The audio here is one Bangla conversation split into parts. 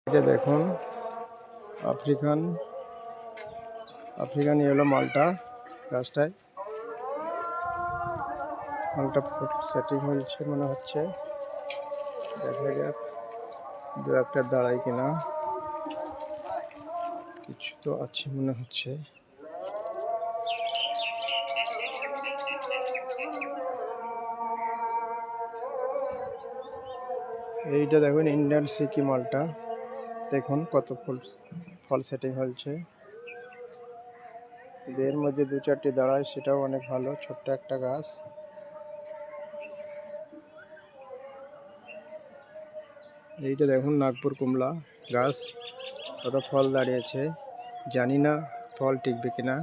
এটা দেখুন আফ্রিকান ইয়েলো মালটা গাছটায় মালটা সেটিং হয়েছে মনে হচ্ছে। দেখা যাক দু একটা দাঁড়ায় কিনা, কিছু তো আছে মনে হচ্ছে। এইটা দেখুন ইন্ডিয়ান সিকি মালটা, দেখুন কত ফল সেটিং হয়েছে। এর মধ্যে দু চারটি দাঁড়ায়, সেটাও অনেক ভালো। ছোট্ট একটা গাছ। এইটা দেখুন নাগপুর কমলা গাছ, কত ফল দাঁড়িয়েছে। জানি না ফল টিকবে কিনা,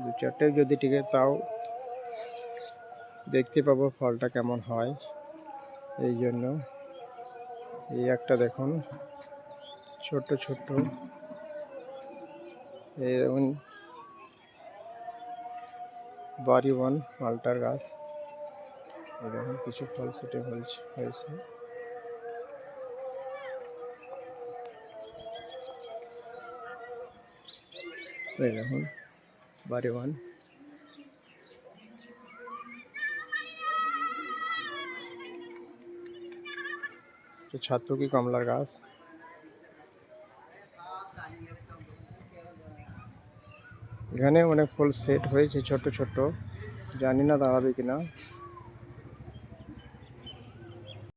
দু চারটে যদি টিকে তাও দেখতে পাবো ফলটা কেমন হয়। এই জন্য এই একটা দেখুন ছোট্ট ছোট্ট, এই দেখুন বাড়িওয়ান মালটার গাছ। এই দেখুন কিছু ফল সেটিং হয়েছে। এই দেখুন বাড়িওয়ান। ছাতকি কমলার গাছ। এখানে অনেক ফুল সেট হয়েছে ছোট ছোট, জানি না দাঁড়াবে কিনা।